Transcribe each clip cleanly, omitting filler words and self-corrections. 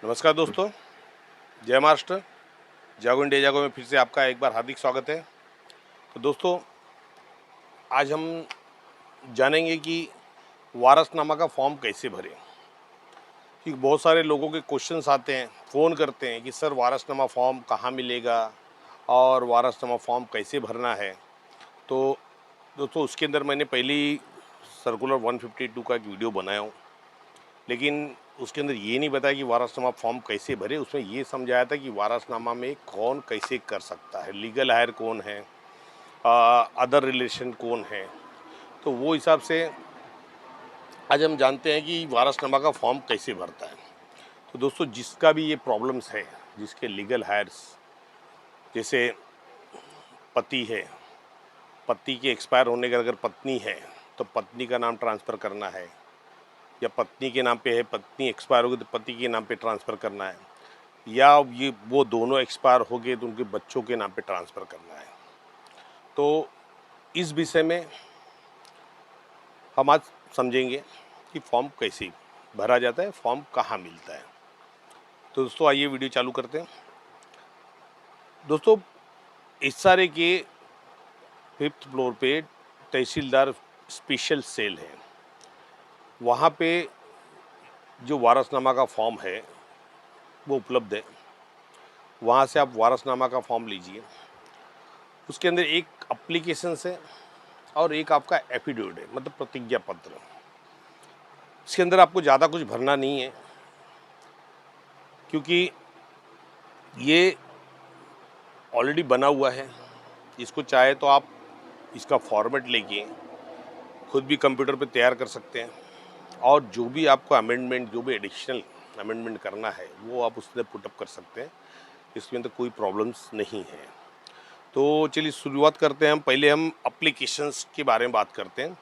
नमस्कार दोस्तों, जय महाराष्ट्र। जागो इंडिया जागो में फिर से आपका एक बार हार्दिक स्वागत है। तो दोस्तों, आज हम जानेंगे कि वारसनामा का फॉर्म कैसे भरें। क्योंकि बहुत सारे लोगों के क्वेश्चंस आते हैं, फ़ोन करते हैं कि सर वारसनामा फॉर्म कहाँ मिलेगा और वारसनामा फॉर्म कैसे भरना है। तो दोस्तों, उसके अंदर मैंने पहले ही सर्कुलर 152 का एक वीडियो बनाया हूँ, लेकिन उसके अंदर ये नहीं बताया कि वारसनामा फॉर्म कैसे भरे। उसमें ये समझाया था कि वारसनामा में कौन कैसे कर सकता है, लीगल हायर कौन है, अदर रिलेशन कौन है। तो वो हिसाब से आज हम जानते हैं कि वारसनामा का फॉर्म कैसे भरता है। तो दोस्तों, जिसका भी ये प्रॉब्लम्स है, जिसके लीगल हायर्स, जैसे पति है, पति के एक्सपायर होने का अगर पत्नी है तो पत्नी का नाम ट्रांसफ़र करना है, या पत्नी के नाम पे है, पत्नी एक्सपायर हो गई तो पति के नाम पे ट्रांसफ़र करना है, या ये वो दोनों एक्सपायर हो गए तो उनके बच्चों के नाम पे ट्रांसफ़र करना है। तो इस विषय में हम आज समझेंगे कि फॉर्म कैसे भरा जाता है, फॉर्म कहाँ मिलता है। तो दोस्तों, आइए वीडियो चालू करते हैं। दोस्तों, इस सारे के 5th फ्लोर पे तहसीलदार स्पेशल सेल है। वहाँ पे जो वारसनामा का फॉर्म है वो उपलब्ध है। वहाँ से आप वारसनामा का फॉर्म लीजिए। उसके अंदर एक एप्लीकेशन है और एक आपका एफिडेविट है, मतलब प्रतिज्ञा पत्र। इसके अंदर आपको ज़्यादा कुछ भरना नहीं है, क्योंकि ये ऑलरेडी बना हुआ है। इसको चाहे तो आप इसका फॉर्मेट लेके खुद भी कंप्यूटर पे तैयार कर सकते हैं, और जो भी आपको अमेंडमेंट, जो भी एडिशनल अमेंडमेंट करना है वो आप उसमें पुटअप कर सकते हैं। इसके अंदर कोई प्रॉब्लम्स नहीं है। तो चलिए शुरुआत करते हैं। पहले हम एप्लीकेशंस के बारे में बात करते हैं।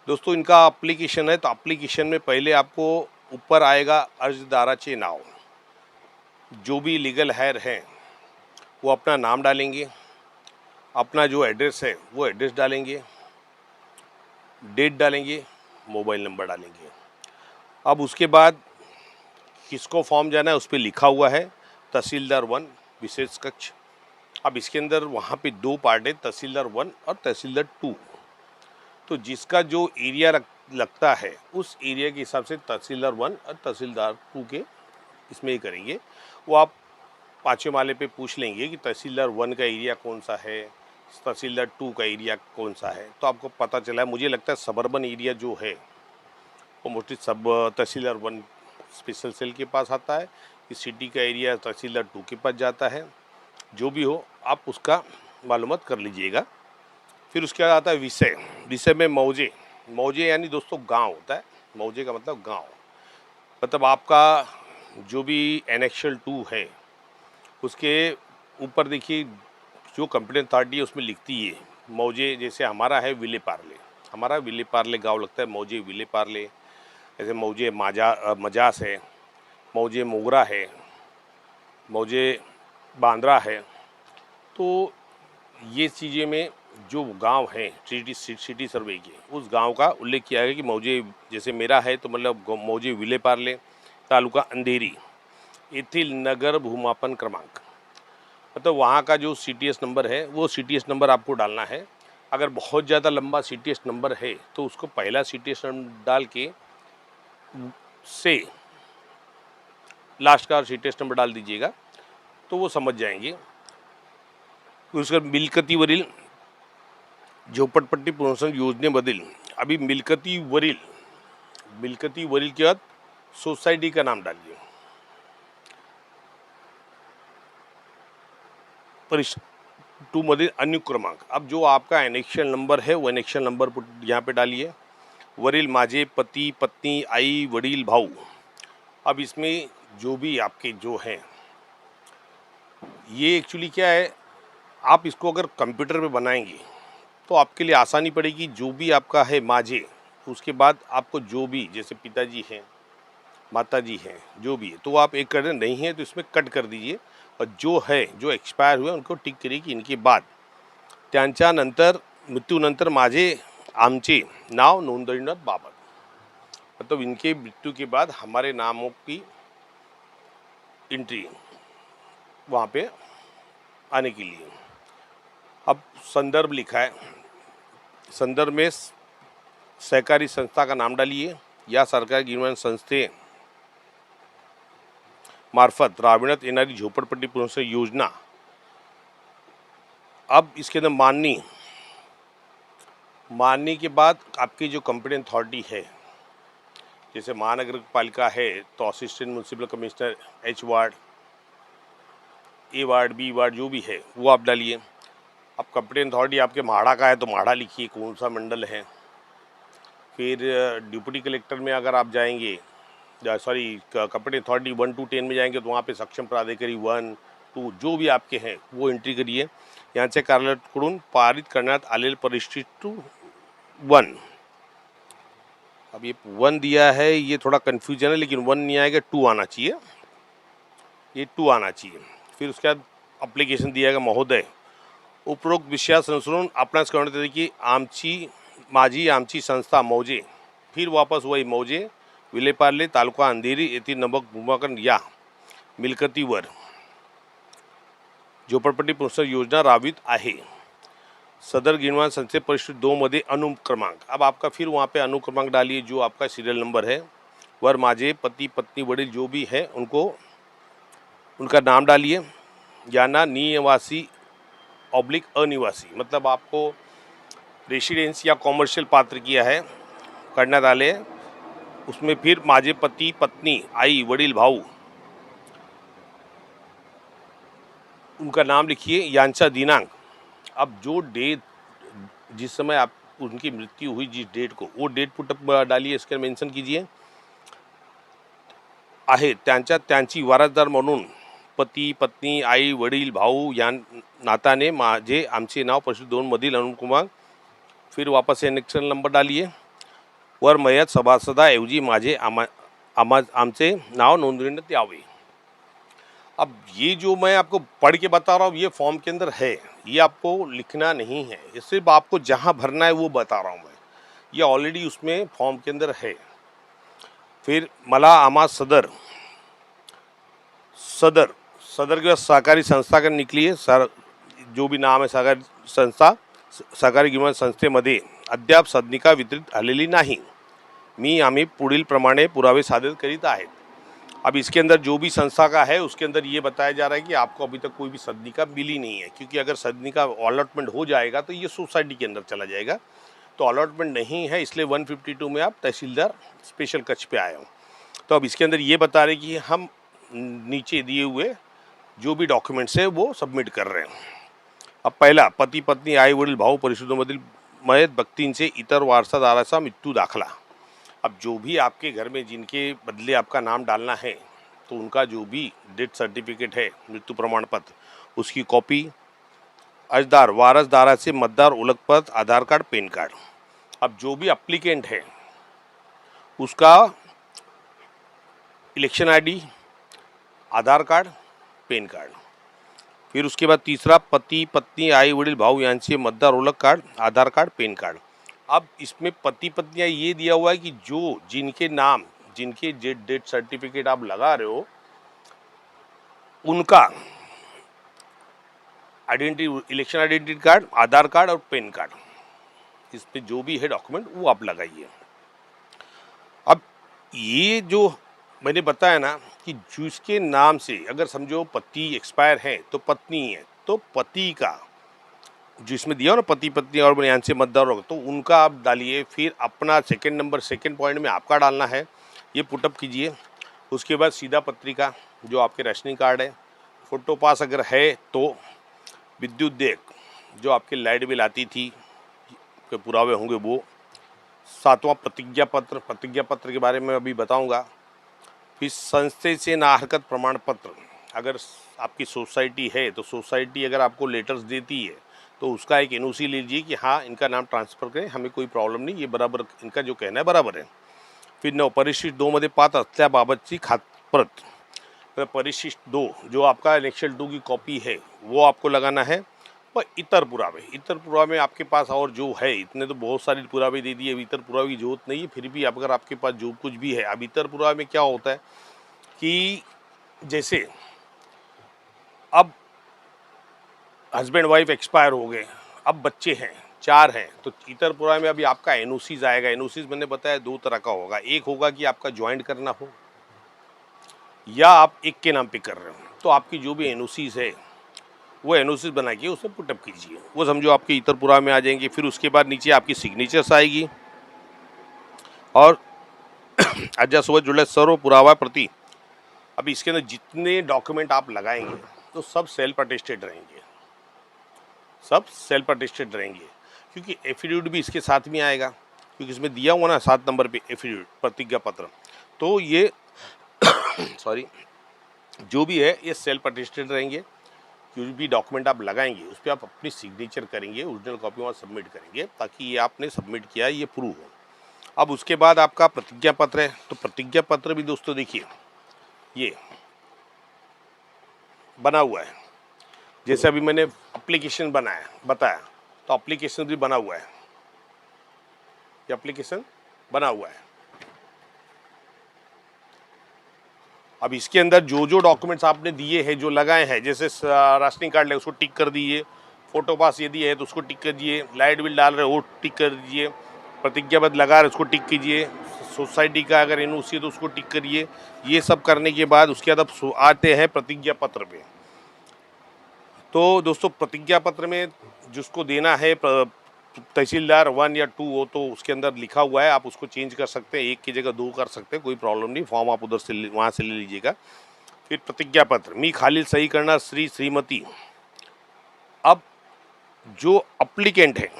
दोस्तों, इनका एप्लीकेशन है, तो एप्लीकेशन में पहले आपको ऊपर आएगा अर्जदाराचे नाव। जो भी लीगल हायर हैं वो अपना नाम डालेंगे, अपना जो एड्रेस है वो एड्रेस डालेंगे, डेट डालेंगे, मोबाइल नंबर डालेंगे। अब उसके बाद किसको फॉर्म जाना है उस पर लिखा हुआ है तहसीलदार 1 विशेष कक्ष। अब इसके अंदर वहाँ पे 2 पार्ट है, तहसीलदार 1 और तहसीलदार 2। तो जिसका जो एरिया लगता है उस एरिया के हिसाब से तहसीलदार 1 और तहसीलदार 2 के इसमें ही करेंगे। वो आप 5वें माले पे पूछ लेंगे कि तहसीलदार 1 का एरिया कौन सा है, तहसीलदार 2 का एरिया कौन सा है, तो आपको पता चला है। मुझे लगता है सबर्बन एरिया जो है वो मोस्टली सब तहसीलदार 1 स्पेशल सेल के पास आता है। इस सिटी का एरिया तहसीलदार 2 के पास जाता है। जो भी हो, आप उसका मालूमात कर लीजिएगा। फिर उसके बाद आता है विषय। विषय में मौजे। मौजे यानी दोस्तों गांव होता है। मौजे का मतलब गांव, मतलब आपका जो भी एनेक्शल 2 है उसके ऊपर देखिए जो कंप्लेंट अथॉरिटी है उसमें लिखती है मौजे। जैसे हमारा है विले पार्ले, हमारा विले पार्ले गाँव लगता है मौजे विले पार्ले। जैसे मौजे मजास है, मौजे मोगरा है, मौजे बांद्रा है। तो ये चीज़ें में जो गांव हैं सिटी सर्वे के, उस गांव का उल्लेख किया है कि मौजे, जैसे मेरा है तो मतलब मौजे विले पार्ले, तालुका अंधेरी, येथील नगर भूमापन क्रमांक, मतलब वहाँ का जो CTS नंबर है वो CTS नंबर आपको डालना है। अगर बहुत ज़्यादा लंबा CTS नंबर है तो उसको पहला CTS नंबर डाल के से लास्ट का CTS नंबर डाल दीजिएगा, तो वो समझ जाएंगे। उसका मिलकतीवरील झोपडपट्टी पुनर्वसन योजनेमधील, अभी मिलकतीवरील के बाद सोसाइटी का नाम डालिए, परिश 2 मधील अनुक्रमांक क्रमांक। अब जो आपका एनेक्शन नंबर है वो एनेक्शन नंबर यहाँ पे डालिए। वरील माझे पति पत्नी आई वडील भाऊ। अब इसमें जो भी आपके जो हैं, ये एक्चुअली क्या है, आप इसको अगर कंप्यूटर पे बनाएंगे तो आपके लिए आसानी पड़ेगी। जो भी आपका है माझे, उसके बाद आपको जो भी, जैसे पिताजी हैं, माताजी हैं, जो भी है, तो आप एक कर नहीं है तो इसमें कट कर दीजिए, और जो है जो एक्सपायर हुए उनको टिक करिए की इनके बाद त्यांच्या नंतर मृत्यूनंतर माझे आमचे नाव नोंदणीत बाबत, मतलब इनके मृत्यु के बाद हमारे नामों की एंट्री वहाँ पे आने के लिए। अब संदर्भ लिखा है, संदर्भ में सहकारी संस्था का नाम डालिए या सरकारी गिरवण संस्थे मार्फत राबविण्यात येणारी झोपड़पट्टी पुनर्वसन योजना। अब इसके अंदर माननी के बाद आपकी जो कंपिटेंट अथॉरिटी है, जैसे महानगर पालिका है तो assistant municipal commissioner H ward, A ward, B ward जो भी है वो आप डालिए। अब कंपिटेंट अथॉरिटी आपके म्हाडा का है तो म्हाडा लिखिए कौन सा मंडल है। फिर डिप्टी कलेक्टर में अगर आप जाएंगे, सॉरी कंपिटेंट अथॉरिटी 1 to 10 में जाएंगे तो वहाँ पे सक्षम प्राधिकारी 1, 2 जो भी आपके हैं वो एंट्री करिए। यांचे कार्यालयाकडून पारित करण्यात आलेले परिशिष्ट 1। अब ये 1 दिया है, ये थोड़ा कन्फ्यूजन है, लेकिन 1 नहीं आएगा, 2 आना चाहिए, ये 2 आना चाहिए। फिर उसके बाद अप्लिकेशन दिया गया, महोदय उपरोक्त विषयानुसरून आपणास कळवण्यात येते की आमची संस्था मौजे, फिर वापस वही मौजे विलेपार्ले तालुका अंधेरी येथील नमक भूमाकन या मिलकतीवर झोपड़पट्टी पुनर्वसन योजना राबवित आहे। सदर गिरवण संस्थे परिशिष्ट 2 मध्ये अनुक्रमांक, अब आपका फिर वहाँ पे अनुक्रमांक डालिए जो आपका सीरियल नंबर है। वर माझे पति पत्नी वडील जो भी है उनको उनका नाम डालिए, याना निवासी ऑब्लिक अनिवासी, मतलब आपको रेसिडेंस या कॉमर्शियल पात्र किया है करण्यात आले, उसमें फिर माझे पति पत्नी आई वडील भाऊ उनका नाम लिखिए, यांचा दिनांक। अब जो डेट जिस समय आप उनकी मृत्यु हुई जिस डेट को, वो डेट पुटअप डालिए, इसके मेंशन कीजिए। आहे त्यांची वारसदार म्हणून पती पत्नी आई वडील भाऊ या नाताने माझे आमचे नाव परिशिष्ट 2 मधील अनुक्रमांक, फिर वापस एनेक्शन नंबर डालिए। वर मयत सभासदाऐवजी माझे आमचे नाव नोंदविण्यात यावे। अब ये जो मैं आपको पढ़ के बता रहा हूँ ये फॉर्म के अंदर है, ये आपको लिखना नहीं है, ये सिर्फ आपको जहाँ भरना है वो बता रहा हूँ मैं, ये ऑलरेडी उसमें फॉर्म के अंदर है। फिर मला आमा सदर के बाद सहकारी संस्था का निकलिए, सर जो भी नाम है सहकारी संस्था, सहकारी गिरवण संस्थेमध्ये अद्याप सदनिका वितरित झालेली नाही, आम्ही पुढील प्रमाणे पुरावे सादर करीत आहेत। अब इसके अंदर जो भी संस्था का है उसके अंदर ये बताया जा रहा है कि आपको अभी तक कोई भी सदनिका मिली नहीं है, क्योंकि अगर सदनिका अलॉटमेंट हो जाएगा तो ये सोसाइटी के अंदर चला जाएगा, तो अलॉटमेंट नहीं है, इसलिए 152 में आप तहसीलदार स्पेशल कक्ष पे आए हो। तो अब इसके अंदर ये बता रहे कि हम नीचे दिए हुए जो भी डॉक्युमेंट्स है वो सबमिट कर रहे हैं। अब पहिला, पती पत्नी आई वडील भाऊ परिशिष्टमधील मयत व्यक्तींचे इतर वारसादाराचा मृत्यू दाखला। अब जो भी आपके घर में जिनके बदले आपका नाम डालना है तो उनका जो भी डेथ सर्टिफिकेट है, मृत्यु प्रमाण पत्र, उसकी कॉपी, अर्जदार वारसदाराचे मतदार ओळखपत्र, आधार कार्ड, पैन कार्ड। अब जो भी अप्लीकेंट है उसका इलेक्शन आईडी, आधार कार्ड, पैन कार्ड। फिर उसके बाद तीसरा, पति पत्नी आई वडील भाऊ यांचे मतदार ओळख कार्ड, आधार कार्ड, पैन कार्ड। अब इसमें पति पत्नियां ये दिया हुआ है कि जो जिनके नाम, जिनके डेथ सर्टिफिकेट आप लगा रहे हो उनका आइडेंटिटी, इलेक्शन आइडेंटिटी कार्ड, आधार कार्ड और पैन कार्ड, इस पे जो भी है डॉक्यूमेंट वो आप लगाइए। अब ये जो मैंने बताया ना कि जिसके नाम से अगर समझो पति एक्सपायर है तो पत्नी है, तो पति का जिसमें दिया हो ना पति पत्नी और यांचे मतदार होगा तो उनका आप डालिए। फिर अपना सेकंड नंबर, सेकंड पॉइंट में आपका डालना है, ये पुटअप कीजिए। उसके बाद सीधा पत्रिका जो आपके राशनिंग कार्ड है, फोटो पास अगर है तो विद्युत देयक जो आपके लाइट बिल आती थी के पुरावे होंगे वो। सातवां, प्रतिज्ञा पत्र के बारे में अभी बताऊंगा। फिर संस्थे से नाहरकत प्रमाण पत्र, अगर आपकी सोसाइटी है तो सोसाइटी अगर आपको लेटर्स देती है तो उसका एक एनओसी लीजिए कि हाँ इनका नाम ट्रांसफ़र करें, हमें कोई प्रॉब्लम नहीं, ये बराबर इनका जो कहना है बराबर है। फिर 9, परिशिष्ट 2 मध्ये पात्र असल्याबाबतची खातप्रत, परिशिष्ट 2 जो आपका इलेक्शन 2 की कॉपी है वो आपको लगाना है। पर इतर पुरावे में आपके पास और जो है, इतने तो बहुत सारे पुरावे दे दिए, इतर पुरावे की जरूरत नहीं है। फिर भी अगर आपके पास जो कुछ भी है, अब इतर पुरावे में क्या होता है कि जैसे अब हस्बैंड वाइफ एक्सपायर हो गए, अब बच्चे हैं, 4 हैं, तो इतरपुरा में अभी आपका एनओसीज आएगा। एनओसीज मैंने बताया 2 तरह का होगा, एक होगा कि आपका ज्वाइंट करना हो या आप एक के नाम पे कर रहे हो। तो आपकी जो भी एनओसीज है वो एनओसीज बना के उसमें पुटअप कीजिए, वो समझो आपके इतरपुरा में आ जाएंगे। फिर उसके बाद नीचे आपकी सिग्नेचर्स आएगी और अजासोबत जुड़े सर्व पुरावा प्रति। अभी इसके अंदर जितने डॉक्यूमेंट आप लगाएंगे तो सब सेल्फ अटेस्टेड रहेंगे, सब सेल्फ अटेस्टेड रहेंगे, क्योंकि एफिडेविट भी इसके साथ में आएगा, क्योंकि इसमें दिया हुआ ना 7 नंबर पे एफिडेविट प्रतिज्ञा पत्र। तो ये सॉरी जो भी है ये सेल्फ अटेस्टेड रहेंगे। कोई भी डॉक्यूमेंट आप लगाएंगे उस पर आप अपनी सिग्नेचर करेंगे, ओरिजिनल कॉपी वहाँ सबमिट करेंगे, ताकि ये आपने सबमिट किया है ये प्रूव हो। अब उसके बाद आपका प्रतिज्ञा पत्र है, तो प्रतिज्ञा पत्र भी दोस्तों देखिए ये बना हुआ है। जैसे अभी मैंने एप्लीकेशन बताया, तो एप्लीकेशन भी बना हुआ है, ये एप्लीकेशन बना हुआ है। अब इसके अंदर जो जो डॉक्यूमेंट्स आपने दिए हैं, जो लगाए हैं, जैसे राशनिंग कार्ड है उसको टिक कर दीजिए, फोटो पास यदि है तो उसको टिक कर दीजिए, लाइट बिल डाल रहे हो वो टिक कर दीजिए, प्रतिज्ञाबद्ध लगा रहे उसको टिक कीजिए, सोसाइटी का अगर एनओसी है तो उसको टिक करिए। ये सब करने के बाद उसके बाद अब आते हैं प्रतिज्ञा पत्र पे। तो दोस्तों प्रतिज्ञा पत्र में जिसको देना है तहसीलदार 1 या 2 हो तो उसके अंदर लिखा हुआ है, आप उसको चेंज कर सकते हैं, 1 की जगह 2 कर सकते हैं, कोई प्रॉब्लम नहीं। फॉर्म आप उधर से वहाँ से ले लीजिएगा। फिर प्रतिज्ञा पत्र मी खालिल सही करना श्री श्रीमती। अब जो अप्लीकेंट है,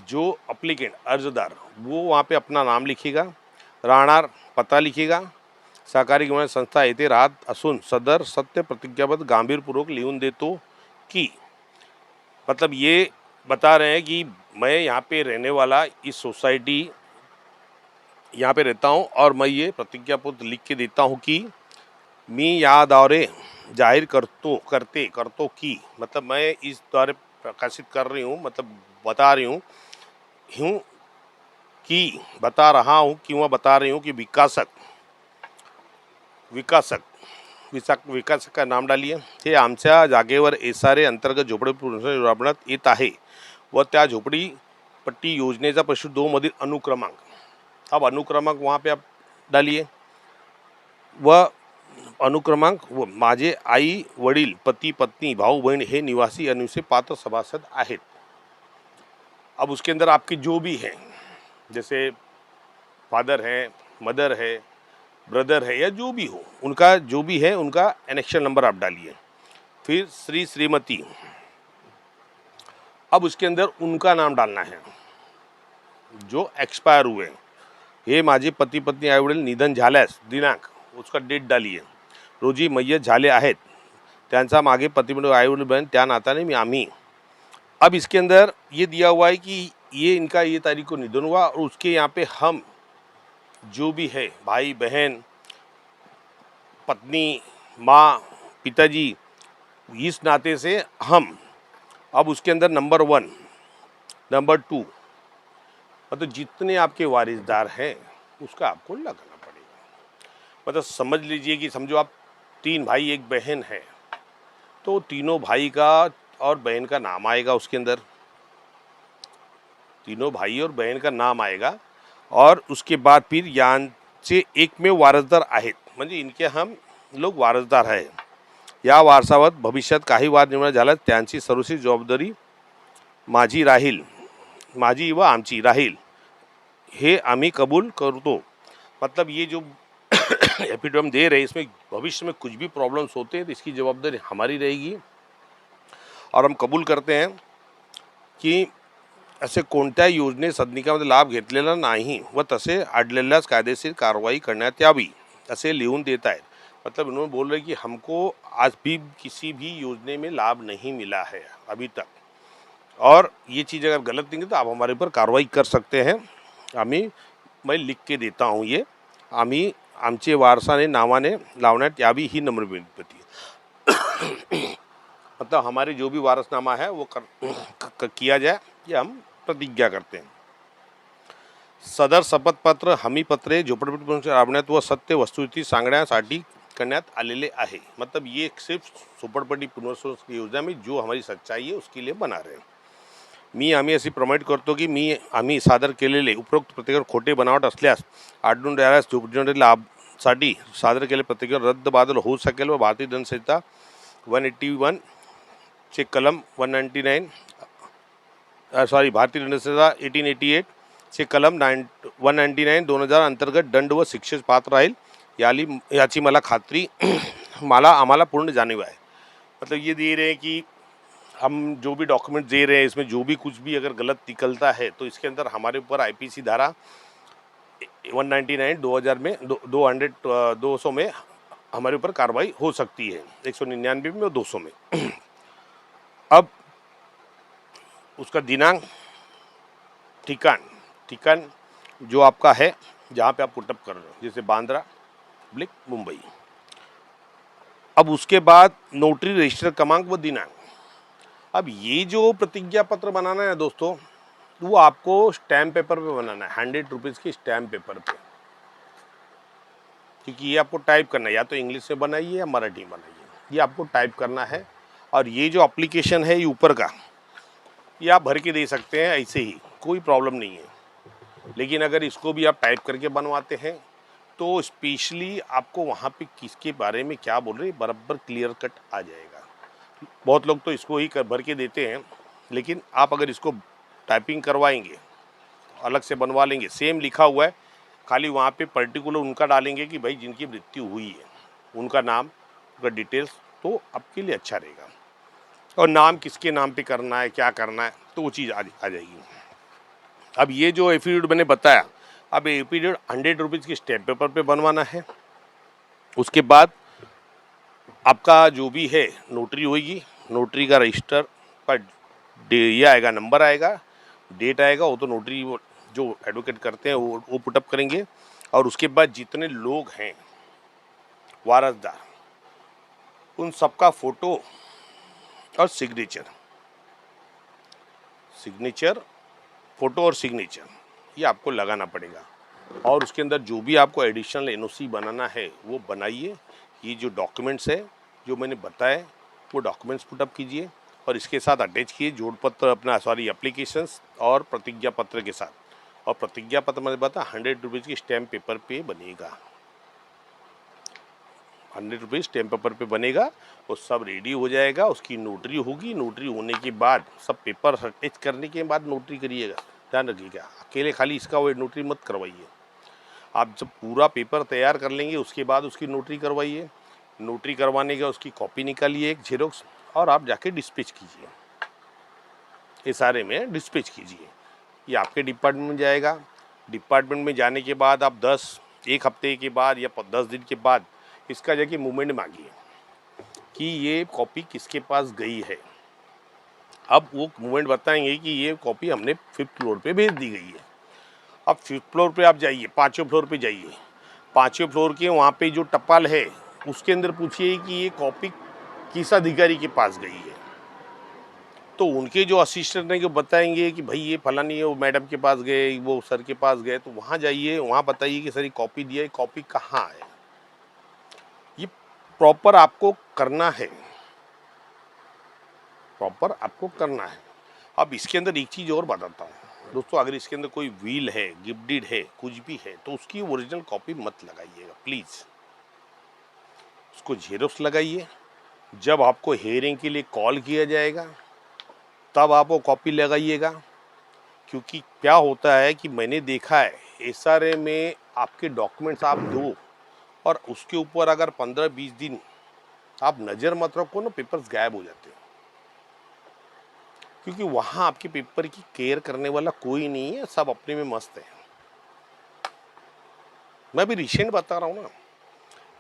जो अप्लीकेंट अर्जदार, वो वहाँ पे अपना नाम लिखिएगा, राहणार पता लिखिएगा, सहकारी गुण संस्था येथे राहत असून सदर सत्य प्रतिज्ञाबद्ध गंभीरपूर्वक लिहून देतो की। मतलब ये बता रहे हैं कि मैं यहाँ पे रहने वाला, इस सोसाइटी यहाँ पे रहता हूँ और मैं ये प्रतिज्ञा पत्र लिख के देता हूँ कि मी याद्वारे जाहिर करतो की, मतलब मैं इस द्वारा प्रकाशित कर रही हूँ, मतलब बता रही हूँ कि बता रहा हूँ किंवा बता रही हूँ कि विकासक का नाम डालिए, हे आमच्या जागेवर एसआरए अंतर्गत झोपडपट्टी राबवण्यात येत आहे व त्या झोपडीपट्टी योजनेचा प्रश्न 2 मधील अनुक्रमांक। अब अनुक्रमांक वहाँ पे आप डालिए, व अनुक्रमांक व माझे आई वडील पती पत्नी भाऊ बहन हे निवासी अनुसे पात्र सभासद आहेत। अब उसके अंदर आपके जो भी हैं, जैसे फादर है, मदर है, ब्रदर है या जो भी हो, उनका जो भी है उनका एनेक्शन नंबर आप डालिए। फिर श्री श्रीमती, अब उसके अंदर उनका नाम डालना है जो एक्सपायर हुए। हे माझे पती पत्नी आई वडील निधन झाल्यास दिनांक, उसका डेट डालिए, रोजी मय्यत झाले आहेत, त्यांचा मागे पती आई वडील बहन त्या नाताने मी आम्ही। अब इसके अंदर ये दिया हुआ है कि ये इनका ये तारीख को निधन हुआ और उसके यहाँ पे हम जो भी है भाई बहन पत्नी माँ पिताजी, इस नाते से हम। अब उसके अंदर नंबर 1 नंबर 2 मतलब जितने आपके वारिसदार हैं उसका आपको लगाना पड़ेगा। मतलब समझ लीजिए कि समझो आप 3 भाई 1 बहन है, तो तीनों भाई का और बहन का नाम आएगा उसके अंदर, तीनों भाई और बहन का नाम आएगा। और उसके बाद फिर यांचे एकमेव वारसदार आहेत, म्हणजे इनके हम लोग वारसदार आहे, या वारसावर भविष्यात काही वाद निर्माण झाला त्यांची सर्वस्वी जबाबदारी माझी राहील, माझी व आमची राहील, हे आम्ही कबूल करतो। मतलब ये जो एपिडम दे रहे इसमें भविष्य में कुछ भी प्रॉब्लम्स होते हैं तो इसकी जवाबदारी हमारी रहेगी और हम कबूल करते हैं की असे कोणत्याही योजने सदनिकामध्ये लाभ घेतलेला नाही व तसे आढळल्यास कायदेशीर कारवाई करण्यात यावी असे लिहून देत आहेत। मतलब इन्होंने बोल रहे कि हमको आज भी किसी भी योजने में लाभ नहीं मिला है अभी तक, और ये चीज़ अगर गलत निकली तो आप हमारे ऊपर कार्रवाई कर सकते हैं। मैं लिख के देता हूँ ये, आम्ही आमचे वारसाने नावाने लावण्यात यावी ही नम्र विनंती। मतलब हमारे जो भी वारसनामा है वो किया जाए, ये हम प्रतिज्ञा करते हैं। सदर शपथपत्र हमीपत्रे झोपडपट्टी राबवण्यात व सत्य वस्तुस्थिती सांगण्यासाठी करण्यात आलेले आहे. मतलब ये सिर्फ झोपडपट्टी पुनर्वसन योजना में जो हमारी सच्चाई आहे उसके लिए बना रहे हैं. आम्ही अशी प्रमाणित करतो की आम्ही सादर केलेले उपरोक्त प्रतिज्ञा खोटे बनावट असल्यास आढळून आल्यास झोपडपट्टी लाभसाठी सादर केलेले प्रतिज्ञा रद्दबातल होऊ शकेल व भारतीय दंड संहिता 181 चे कलम 199 भारतीय दंड संहिता 1888 चे कलम 199 2000 अंतर्गत दंड व शिक्षेस पात्र राहील याची मला खात्री आम्हाला पूर्ण जाणीव है. मतलब ये दे रहे हैं कि हम जो भी डॉक्यूमेंट दे रहे हैं इसमें जो भी कुछ भी अगर गलत निकलता है तो इसके अंदर हमारे ऊपर आईपीसी धारा 199 2000 में 200 में हमारे ऊपर कार्रवाई हो सकती है, 199 में और 200 में. अब उसका दिनांक ठिकान जो आपका है जहाँ पे आप पुटअप कर रहे हो, जैसे बांद्रा ब्लिक मुंबई. अब उसके बाद नोटरी रजिस्टर क्रमांक व दिनांक. अब ये जो प्रतिज्ञा पत्र बनाना है दोस्तों, वो आपको स्टैम्प पेपर पे बनाना है, 100 रुपीज़ की स्टैम्प पेपर पे, क्योंकि ये आपको टाइप करना है, या तो इंग्लिश में बनाइए या मराठी में बनाइए, ये आपको टाइप करना है. और ये जो एप्लीकेशन है ये ऊपर का, ये आप भर के दे सकते हैं ऐसे ही, कोई प्रॉब्लम नहीं है. लेकिन अगर इसको भी आप टाइप करके बनवाते हैं तो स्पेशली आपको वहाँ पे किसके बारे में क्या बोल रहे हैं बराबर क्लियर कट आ जाएगा. बहुत लोग तो इसको ही भर के देते हैं, लेकिन आप अगर इसको टाइपिंग करवाएंगे, अलग से बनवा लेंगे, सेम लिखा हुआ है, खाली वहाँ पे पर्टिकुलर उनका डालेंगे कि भाई जिनकी मृत्यु हुई है उनका नाम, उनका डिटेल्स, तो आपके लिए अच्छा रहेगा. और नाम किसके नाम पे करना है, क्या करना है, तो वो चीज़ आ जाएगी. अब ये जो एफिडेविट मैंने बताया, अब एफिडेविट 100 रुपीज़ की स्टैम्प पेपर पे बनवाना है. उसके बाद आपका जो भी है नोटरी होगी, नोटरी का रजिस्टर पर ये आएगा, नंबर आएगा, डेट आएगा, वो तो नोटरी जो एडवोकेट करते हैं वो पुटअप करेंगे. और उसके बाद जितने लोग हैं वारसदार, उन सबका फोटो और सिग्नेचर, फोटो और सिग्नेचर ये आपको लगाना पड़ेगा. और उसके अंदर जो भी आपको एडिशनल एनओसी बनाना है वो बनाइए. ये जो डॉक्यूमेंट्स है जो मैंने बताए वो डॉक्यूमेंट्स पुटअप कीजिए और इसके साथ अटैच किए जोड़ पत्र अपना एप्लीकेशंस और प्रतिज्ञा पत्र के साथ. और प्रतिज्ञा पत्र मैंने बताया 100 रुपीज़ की स्टैम्प पेपर पे बनेगा, 100 रुपीज़ स्टैम्प पेपर पे बनेगा. वो सब रेडी हो जाएगा, उसकी नोटरी होगी. नोटरी होने के बाद सब पेपर अटैच करने के बाद नोटरी करिएगा, ध्यान रखिएगा. अकेले खाली इसका वो नोटरी मत करवाइए. आप जब पूरा पेपर तैयार कर लेंगे उसके बाद उसकी नोटरी करवाइए. नोटरी करवाने का उसकी कॉपी निकालिए एक झेरोक्स, और आप जाके डिस्पैच कीजिए, SRA में डिस्पैच कीजिए. ये आपके डिपार्टमेंट में जाएगा. डिपार्टमेंट में जाने के बाद आप एक हफ्ते के बाद या 10 दिन के बाद इसका जाके मूवमेंट मांगिए कि ये कॉपी किसके पास गई है. अब वो मूवमेंट बताएंगे कि ये कॉपी हमने 5th फ्लोर पे भेज दी गई है. अब 5th फ्लोर पे आप जाइए, 5वें फ्लोर पे जाइए, 5वें फ्लोर के वहाँ पे जो टपाल है उसके अंदर पूछिए कि ये कॉपी किस अधिकारी के पास गई है. तो उनके जो असिस्टेंट हैं वो बताएंगे कि भाई ये फलानी है, वो मैडम के पास गए, वो सर के पास गए. तो वहाँ जाइए, वहाँ बताइए कि सर ये कॉपी दिया है, कॉपी कहाँ है. ये प्रॉपर आपको करना है, प्रॉपर आपको करना है. अब इसके अंदर एक चीज़ और बताता हूँ दोस्तों, अगर इसके अंदर कोई व्हील है, गिफ्ट डीड है, कुछ भी है, तो उसकी ओरिजिनल कॉपी मत लगाइएगा प्लीज़. उसको जेरोक्स लगाइए. जब आपको हियरिंग के लिए कॉल किया जाएगा तब आप वो कॉपी लगाइएगा. क्योंकि क्या होता है कि मैंने देखा है SRA में आपके डॉक्यूमेंट्स आप दो और उसके ऊपर अगर 15-20 दिन आप नज़र मत रखो ना, पेपर्स गायब हो जाते हैं. क्योंकि वहाँ आपके पेपर की केयर करने वाला कोई नहीं है, सब अपने में मस्त है. मैं भी रिसेंट बता रहा हूँ ना,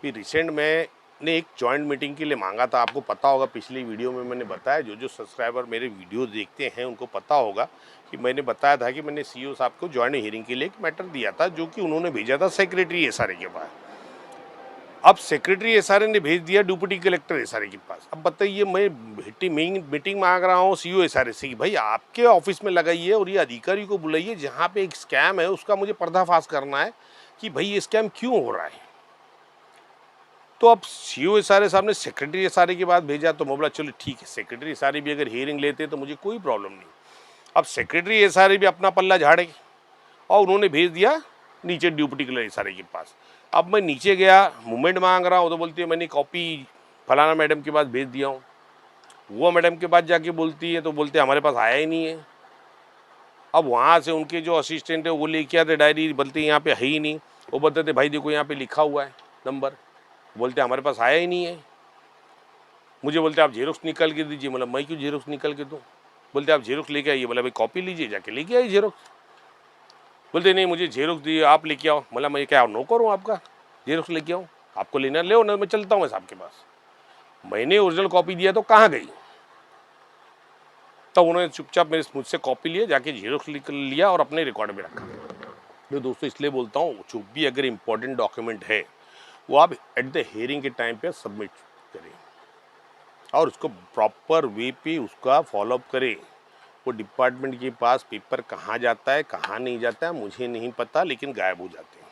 फिर रिसेंट मैंने एक जॉइंट मीटिंग के लिए मांगा था. आपको पता होगा पिछली वीडियो में मैंने बताया, जो सब्सक्राइबर मेरे वीडियो देखते हैं उनको पता होगा कि मैंने बताया था कि मैंने CEO साहब को जॉइंट हियरिंग के लिए एक मैटर दिया था, जो कि उन्होंने भेजा था सेक्रेटरी SRA के पास. अब सेक्रेटरी SRA ने भेज दिया डिप्टी कलेक्टर SRA के पास. अब बताइए, मैं मीटिंग मांग रहा हूँ CEO SRA से कि भाई आपके ऑफिस में लगाइए और ये अधिकारी को बुलाइए, जहाँ पे एक स्कैम है उसका मुझे पर्दाफाश करना है कि भाई ये स्कैम क्यों हो रहा है. तो अब सीओ एसआरए साहब ने सेक्रेटरी एसआरए की बात भेजा, तो मैं बोला चलो ठीक है, सेक्रेटरी एसआरए भी अगर हियरिंग लेते तो मुझे कोई प्रॉब्लम नहीं। अब सेक्रेटरी एसआरए भी अपना पल्ला झाड़े और उन्होंने भेज दिया नीचे डिप्टी कलर एसआरए के पास। अब मैं नीचे गया, मूवमेंट मांग रहा हूँ, तो बोलती है मैंने कॉपी फलाना मैडम के पास भेज दिया हूँ। वो मैडम के पास जाके बोलती है तो बोलते हमारे पास आया ही नहीं है। अब वहाँ से उनके जो असिस्टेंट है वो लेके आते डायरी, बोलते यहाँ पे है ही नहीं। वो बोलते थे भाई देखो यहाँ पे लिखा हुआ है नंबर, बोलते हमारे पास आया ही नहीं है। मुझे बोलते आप जेरोक्स निकल के दीजिए, मतलब मैं क्यों जेरोक्स निकल के दूँ। बोलते आप जेरोक्स लेके आइए, बोला भाई कॉपी लीजिए, जाके लेके आइए जेरोक्स। बोलते नहीं मुझे जेरोक्स दिए, आप लेके आओ। बोला मैं क्या नौकर हूँ आपका, जेरोक्स लेके आओ, आपको लेना ले ना, मैं चलता हूँ साहब के पास। मैंने ओरिजिनल कॉपी दिया तो कहाँ गई। तब उन्होंने चुपचाप मुझसे कॉपी लिए, जाके जेरोक्स लिया और अपने रिकॉर्ड में रखा। तो दोस्तों इसलिए बोलता हूँ, जो भी अगर इम्पोर्टेंट डॉक्यूमेंट है वो आप एट द हियरिंग के टाइम पे सबमिट करें और उसको प्रॉपर वे पे उसका फॉलोअप करें। वो डिपार्टमेंट के पास पेपर कहाँ जाता है कहाँ नहीं जाता है मुझे नहीं पता, लेकिन गायब हो जाते हैं।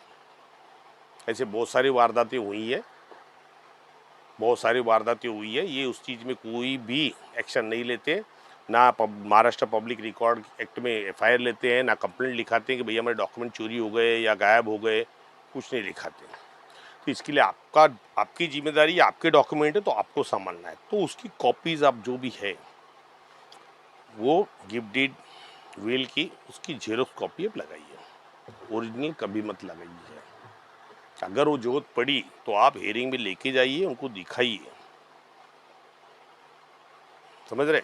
ऐसे बहुत सारी वारदातें हुई है, बहुत सारी वारदातें हुई है। ये उस चीज़ में कोई भी एक्शन नहीं लेते, ना महाराष्ट्र पब्लिक रिकॉर्ड एक्ट में एफआईआर लेते हैं, ना कंप्लेंट लिखाते हैं कि भैया मेरे डॉक्यूमेंट चोरी हो गए या गायब हो गए, कुछ नहीं लिखाते। तो इसके लिए आपकी जिम्मेदारी, आपके डॉक्यूमेंट है तो आपको संभालना है। तो उसकी कॉपीज़ आप जो भी है वो गिफ्ट डीड विल की उसकी जेरोक्स कॉपी आप लगाइए, ओरिजिनल कभी मत लगाइए। अगर वो जरूरत पड़ी तो आप हियरिंग में लेके जाइए, उनको दिखाइए, समझ रहे।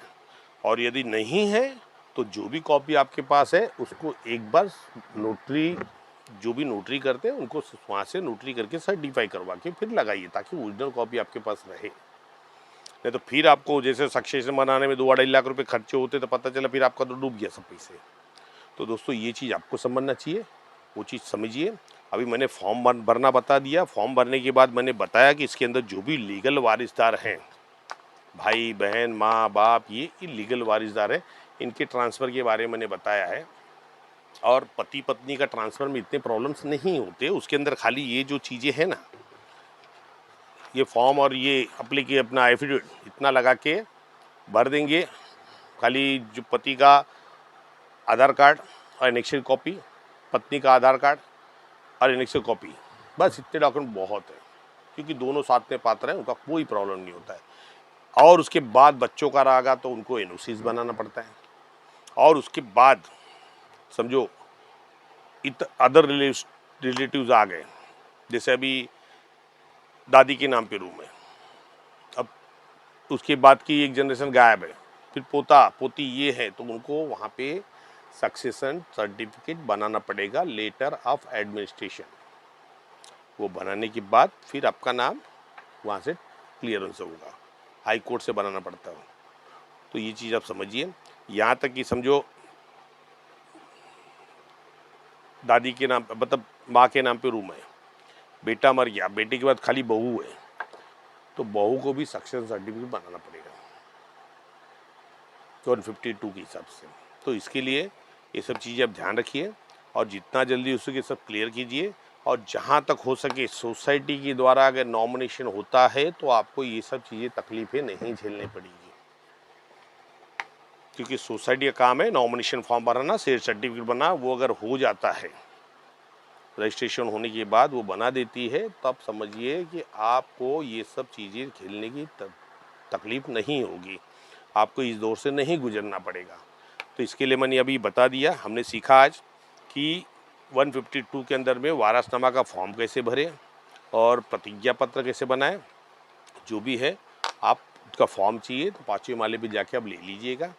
और यदि नहीं है तो जो भी कॉपी आपके पास है उसको एक बार नोटरी, जो भी नोटरी करते हैं उनको वहाँ से नोटरी करके सर्टिफाई करवा के फिर लगाइए, ताकि ओरिजिनल कॉपी आपके पास रहे। नहीं तो फिर आपको जैसे सक्सेशन बनाने में 2-2.5 लाख रुपए खर्चे होते तो पता चला फिर आपका तो डूब गया सब पैसे। तो दोस्तों ये चीज़ आपको समझना चाहिए, वो चीज़ समझिए। अभी मैंने फॉर्म भरना बता दिया। फॉर्म भरने के बाद मैंने बताया कि इसके अंदर जो भी लीगल वारिसदार हैं, भाई बहन माँ बाप, ये लीगल वारिसदार है, इनके ट्रांसफ़र के बारे में मैंने बताया है। और पति पत्नी का ट्रांसफ़र में इतने प्रॉब्लम्स नहीं होते, उसके अंदर खाली ये जो चीज़ें हैं ना, ये फॉर्म और ये अपना एफिडेविट इतना लगा के भर देंगे। खाली जो पति का आधार कार्ड और एनेक्शन कॉपी, पत्नी का आधार कार्ड और एनेक्शन कॉपी, बस इतने डॉक्यूमेंट बहुत है, क्योंकि दोनों साथ में पात्र हैं, उनका कोई प्रॉब्लम नहीं होता है। और उसके बाद बच्चों का रहा तो उनको एनओसीज बनाना पड़ता है। और उसके बाद समझो अदर रिलेटिव्स आ गए, जैसे अभी दादी के नाम पे रूम है, अब उसके बाद की एक जनरेशन गायब है, फिर पोता पोती ये है, तो उनको वहाँ पे सक्सेशन सर्टिफिकेट बनाना पड़ेगा, लेटर ऑफ एडमिनिस्ट्रेशन। वो बनाने के बाद फिर आपका नाम वहाँ से क्लियरेंस होगा, हाई कोर्ट से बनाना पड़ता है। तो ये चीज़ आप समझिए। यहाँ तक कि समझो दादी के नाम, मतलब माँ के नाम पे रूम है, बेटा मर गया, बेटे के बाद खाली बहू है, तो बहू को भी सक्सेशन सर्टिफिकेट बनाना पड़ेगा 152 के हिसाब से। तो इसके लिए ये सब चीज़ें आप ध्यान रखिए और जितना जल्दी हो सके सब क्लियर कीजिए। और जहाँ तक हो सके सोसाइटी के द्वारा अगर नॉमिनेशन होता है तो आपको ये सब चीज़ें तकलीफ़ें नहीं झेलनी पड़ेगी, क्योंकि सोसाइटी का काम है नॉमिनेशन फॉर्म भरना, शेयर सर्टिफिकेट बना, वो अगर हो जाता है रजिस्ट्रेशन होने के बाद वो बना देती है, तब समझिए कि आपको ये सब चीज़ें झेलने की तकलीफ़ नहीं होगी, आपको इस दौर से नहीं गुजरना पड़ेगा। तो इसके लिए मैंने अभी बता दिया। हमने सीखा आज कि 152 के अंदर में वारसनामा का फॉर्म कैसे भरें और प्रतिज्ञा पत्र कैसे बनाएं। जो भी है आप उसका फॉर्म चाहिए तो 5वें माले पे जाके आप ले लीजिएगा,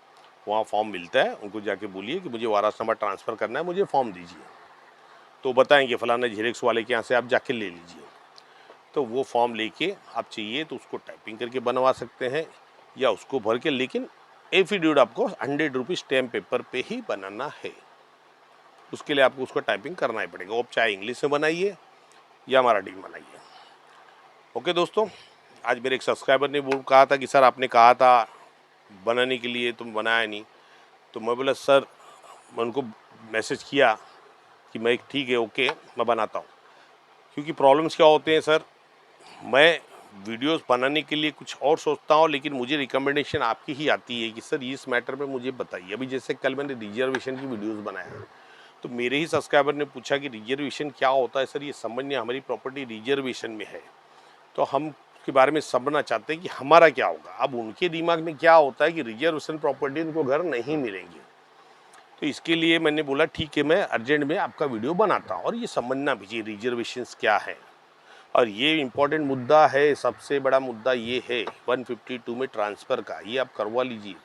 वहाँ फॉर्म मिलता है, उनको जाके बोलिए कि मुझे वारसनामा ट्रांसफ़र करना है, मुझे फॉर्म दीजिए, तो बताएंगे फलाना जेरेक्स वाले के यहाँ से आप जाके ले लीजिए। तो वो फॉर्म लेके आप चाहिए तो उसको टाइपिंग करके बनवा सकते हैं या उसको भर के, लेकिन एफिडेविट आपको 100 रुपीज़ स्टैम्प पेपर पे ही बनाना है। उसके लिए आपको उसको टाइपिंग करना ही पड़ेगा, आप चाहे इंग्लिश में बनाइए या मराठी में बनाइए। ओके दोस्तों, आज मेरे एक सब्सक्राइबर ने वो कहा था कि सर आपने कहा था बनाने के लिए, तुम बनाया नहीं। तो मैं बोला सर, मैं उनको मैसेज किया कि मैं ठीक है ओके मैं बनाता हूँ, क्योंकि प्रॉब्लम्स क्या होते हैं सर, मैं वीडियोस बनाने के लिए कुछ और सोचता हूँ, लेकिन मुझे रिकमेंडेशन आपकी ही आती है कि सर इस मैटर में मुझे बताइए। अभी जैसे कल मैंने रिजर्वेशन की वीडियोस बनाया, तो मेरे ही सब्सक्राइबर ने पूछा कि रिजर्वेशन क्या होता है सर, ये समझने, हमारी प्रॉपर्टी रिजर्वेशन में है तो हम उसके बारे में समझना चाहते हैं कि हमारा क्या होगा। अब उनके दिमाग में क्या होता है कि रिजर्वेशन प्रॉपर्टी उनको घर नहीं मिलेंगे, तो इसके लिए मैंने बोला ठीक है, मैं अर्जेंट में आपका वीडियो बनाता हूँ और ये समझना भी चाहिए रिजर्वेशंस क्या है। और ये इम्पोर्टेंट मुद्दा है, सबसे बड़ा मुद्दा ये है 152 में ट्रांसफ़र का, ये आप करवा लीजिए।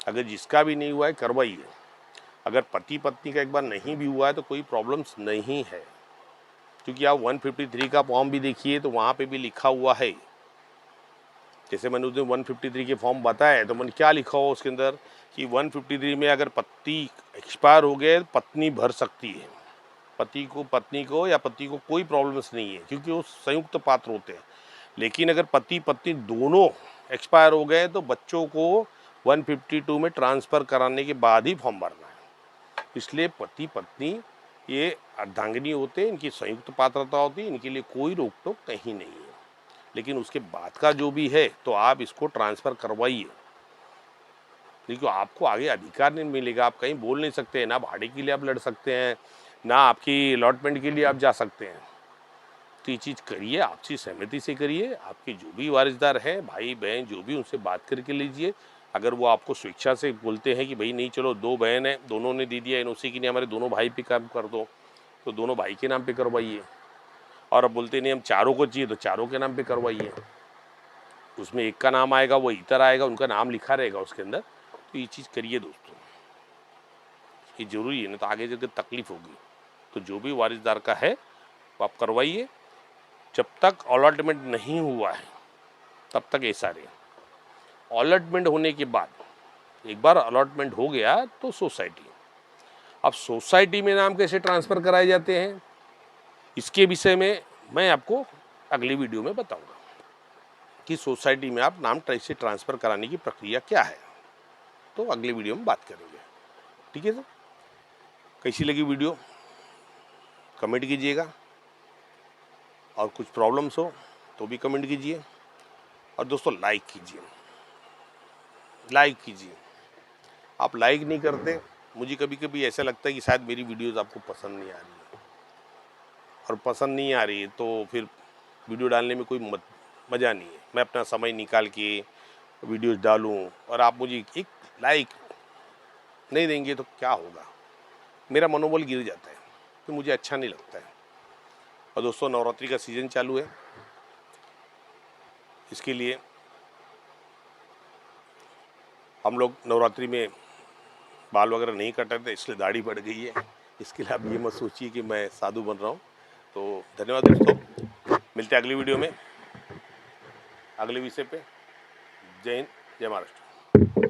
अगर जिसका भी नहीं हुआ है करवाइए। अगर पति पत्नी का एक बार नहीं भी हुआ है तो कोई प्रॉब्लम्स नहीं है, क्योंकि आप 153 का फॉर्म भी देखिए तो वहाँ पे भी लिखा हुआ है। जैसे मैंने उस दिन 153 के फॉर्म बताया तो मैंने क्या लिखा हुआ उसके अंदर कि 153 में अगर पति एक्सपायर हो गए तो पत्नी भर सकती है। पति को, पत्नी को या पति को कोई प्रॉब्लम्स नहीं है, क्योंकि वो संयुक्त पात्र होते हैं। लेकिन अगर पति पत्नी दोनों एक्सपायर हो गए तो बच्चों को 152 में ट्रांसफ़र कराने के बाद ही फॉर्म भरना है। इसलिए पति पत्नी ये अर्धांगिनी होते हैं, इनकी संयुक्त पात्रता होती है, इनके लिए कोई रोक टोक कहीं नहीं है। लेकिन उसके बाद का जो भी है तो आप इसको ट्रांसफ़र करवाइए, क्योंकि आपको आगे अधिकार नहीं मिलेगा। आप कहीं बोल नहीं सकते, ना भाड़े के लिए आप लड़ सकते हैं, ना आपकी अलॉटमेंट के लिए आप जा सकते हैं। तो ये चीज़ करिए, आपसी सहमति से करिए। आपके जो भी वारिसदार हैं, भाई बहन जो भी, उनसे बात करके लीजिए। अगर वो आपको स्वेच्छा से बोलते हैं कि भाई नहीं चलो 2 बहन हैं, दोनों ने दे दिया एनओसी के लिए, हमारे दोनों भाई पे काम कर दो, तो दोनों भाई के नाम पे करवाइए। और अब बोलते नहीं हम चारों को चाहिए तो चारों के नाम पे करवाइए। उसमें एक का नाम आएगा, वो इतर आएगा, उनका नाम लिखा रहेगा उसके अंदर। तो ये चीज़ करिए दोस्तों, ये ज़रूरी है, नहीं तो आगे जाकर तकलीफ होगी। तो जो भी वारिसदार का है वो आप करवाइए। जब तक अलॉटमेंट नहीं हुआ है तब तक ऐसा रहे। अलॉटमेंट होने के बाद, एक बार अलॉटमेंट हो गया तो सोसाइटी, अब सोसाइटी में नाम कैसे ट्रांसफ़र कराए जाते हैं इसके विषय में मैं आपको अगली वीडियो में बताऊंगा कि सोसाइटी में आप नाम कैसे ट्रांसफ़र कराने की प्रक्रिया क्या है। तो अगली वीडियो में बात करेंगे, ठीक है सर। कैसी लगी वीडियो कमेंट कीजिएगा, और कुछ प्रॉब्लम्स हो तो भी कमेंट कीजिए। और दोस्तों लाइक कीजिए, लाइक कीजिए। आप लाइक नहीं करते, मुझे कभी कभी ऐसा लगता है कि शायद मेरी वीडियोस आपको पसंद नहीं आ रही है, और पसंद नहीं आ रही है तो फिर वीडियो डालने में कोई मज़ा नहीं है। मैं अपना समय निकाल के वीडियोस डालूं और आप मुझे एक लाइक नहीं देंगे तो क्या होगा, मेरा मनोबल गिर जाता है, तो मुझे अच्छा नहीं लगता है। और दोस्तों नवरात्रि का सीज़न चालू है, इसके लिए हम लोग नवरात्रि में बाल वगैरह नहीं कटाते, इसलिए दाढ़ी बढ़ गई है। इसके लिए आप ये मत सोचिए कि मैं साधु बन रहा हूँ। तो धन्यवाद दोस्तों, मिलते हैं अगली वीडियो में अगले विषय पे। जय हिंद, जय महाराष्ट्र।